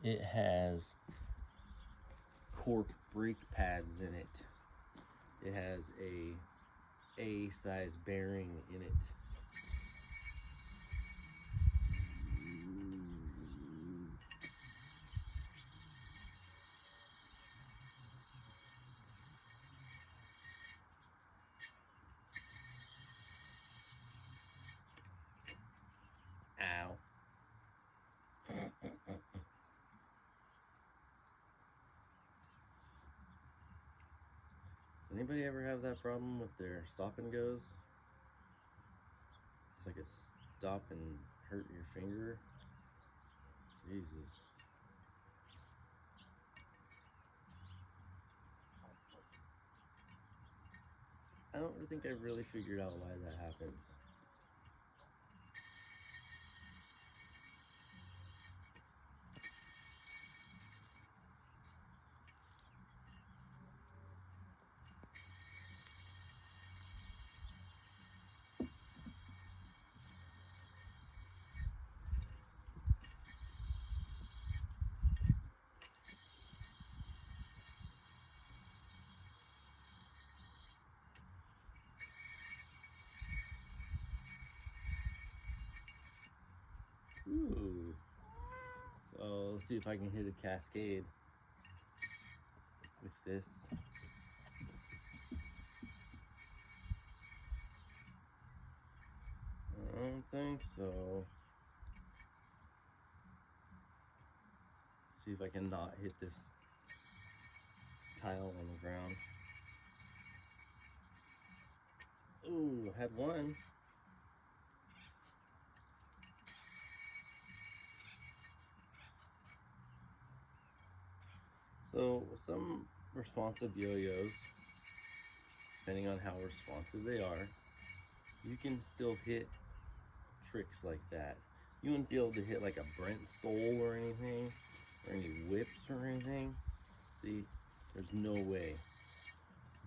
It has cork brake pads in it. It has a size bearing in it. Ow. Does anybody ever have that problem with their stop and goes? It's like a stop and hurt your finger. Jesus. I don't think I really figured out why that happens. Ooh. So let's see if I can hit a cascade with this. I don't think so. See if I can not hit this tile on the ground. Ooh, had one. So some responsive yo-yos, depending on how responsive they are, you can still hit tricks like that. You wouldn't be able to hit like a Brent stole or anything, or any whips or anything. See, there's no way.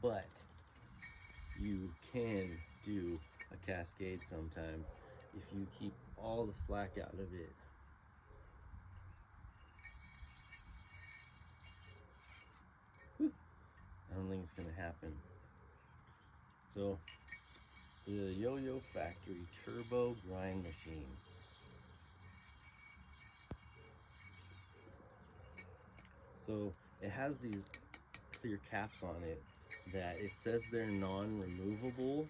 But you can do a cascade sometimes if you keep all the slack out of it. I don't think it's gonna happen. So the Yo-Yo Factory Turbo Grind Machine. So it has these clear caps on it that it says they're non-removable,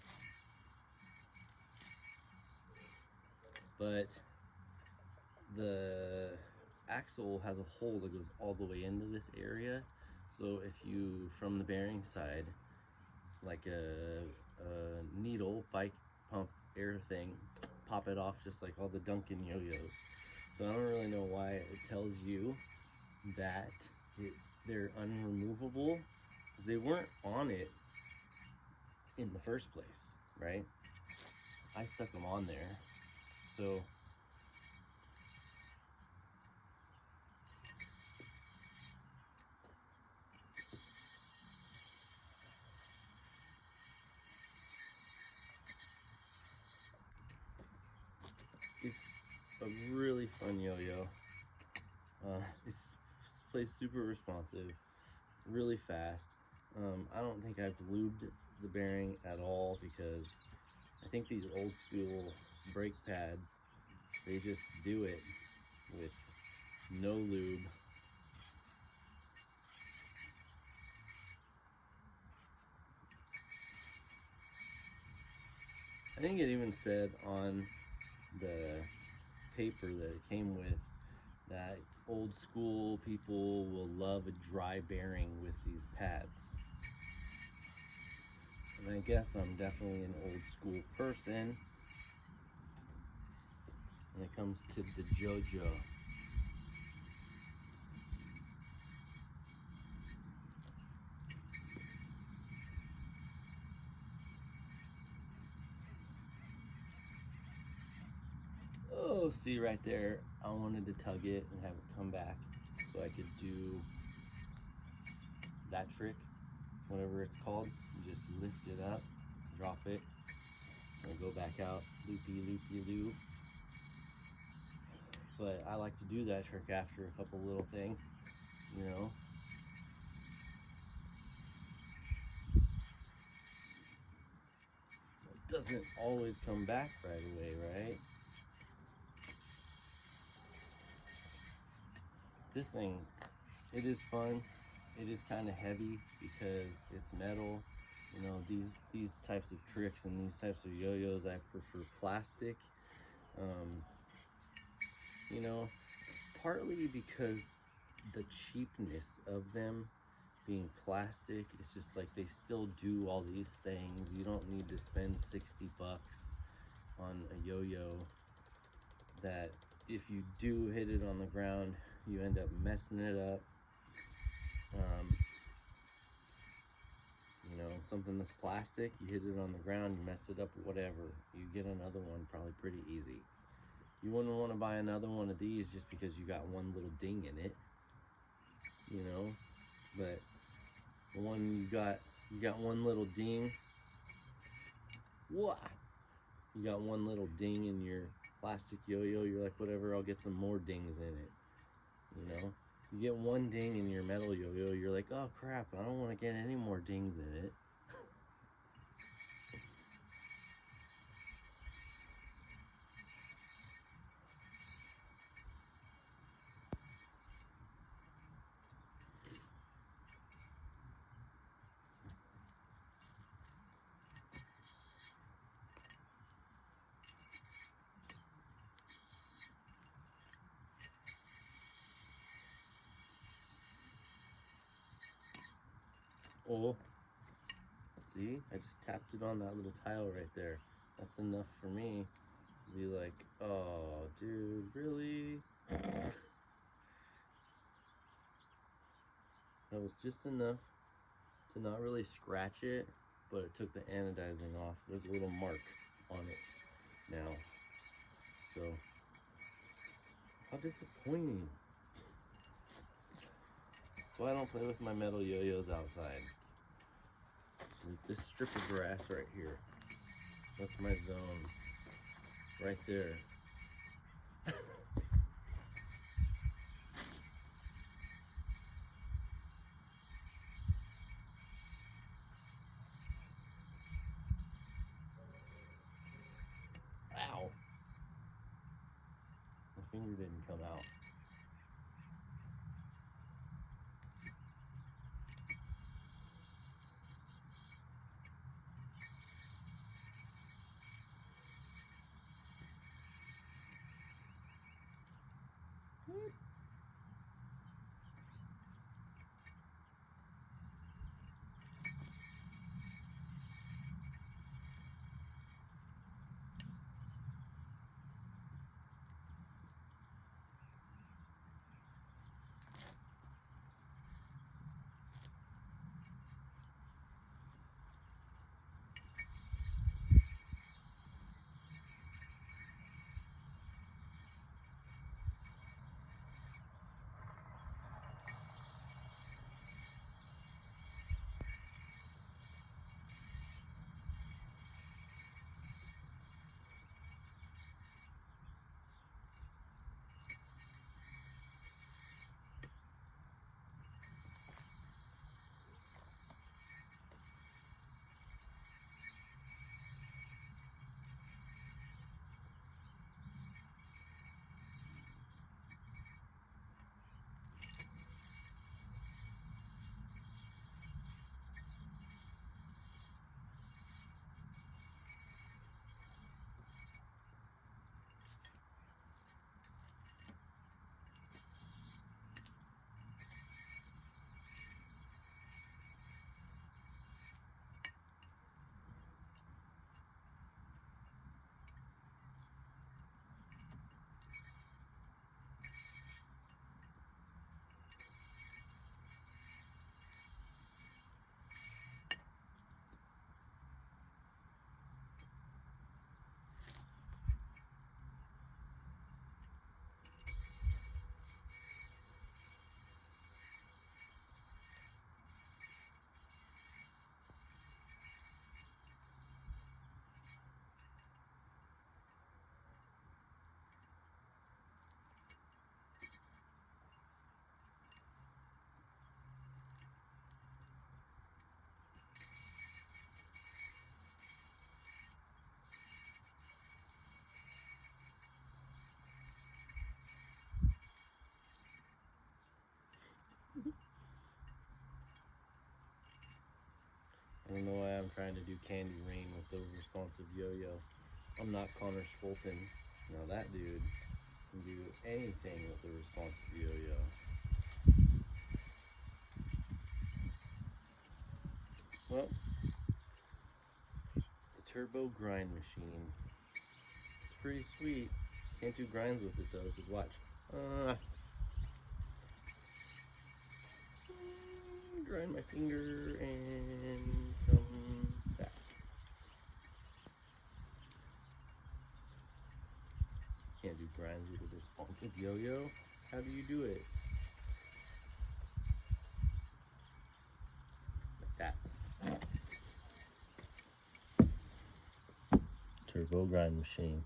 but the axle has a hole that goes all the way into this area. So if you, from the bearing side, like a needle bike pump air thing, pop it off just like all the Duncan yo-yos. So I don't really know why it tells you that they're unremovable, because they weren't on it in the first place, right? I stuck them on there. So it's a really fun yo-yo. It's plays super responsive, really fast. I don't think I've lubed the bearing at all, because I think these old school brake pads, they just do it with no lube. I think it even said on the paper that it came with that old school people will love a dry bearing with these pads. And I guess I'm definitely an old school person when it comes to the JoJo. Oh, see right there, I wanted to tug it and have it come back so I could do that trick, whatever it's called. You just lift it up, drop it, and go back out, loopy loopy loop. but I like to do that trick after a couple little things, you know. It doesn't always come back right away, right? This thing, it is fun. It is kind of heavy because it's metal. You know, these types of tricks and these types of yo-yos, I prefer plastic. You know, partly because the cheapness of them being plastic, it's just like they still do all these things. You don't need to spend 60 bucks on a yo-yo that if you do hit it on the ground, you end up messing it up. You know, something that's plastic, you hit it on the ground, you mess it up, whatever. You get another one probably pretty easy. You wouldn't want to buy another one of these just because you got one little ding in it, you know. But the one you got one little ding. Wah! You got one little ding in your plastic yo-yo. You're like, whatever, I'll get some more dings in it, you know. You get one ding in your metal yo-yo, you're like, oh crap, I don't want to get any more dings in it. Oh, see, I just tapped it on that little tile right there. That's enough for me to be like, oh, dude, really? That was just enough to not really scratch it, but it took the anodizing off. There's a little mark on it now. So, how disappointing. So I don't play with my metal yo-yos outside. So this strip of grass right here, that's my zone. Right there. Ow. My finger didn't come out. trying to do candy rain with the responsive yo-yo. I'm not Connor Fulton. Now that dude can do anything with the responsive yo-yo. Well, the turbo grind machine. It's pretty sweet. Can't do grinds with it though, just watch. Grind my finger and come back. Can't do grinds with a responsive yo-yo. How do you do it? Like that. Turbo grind machine.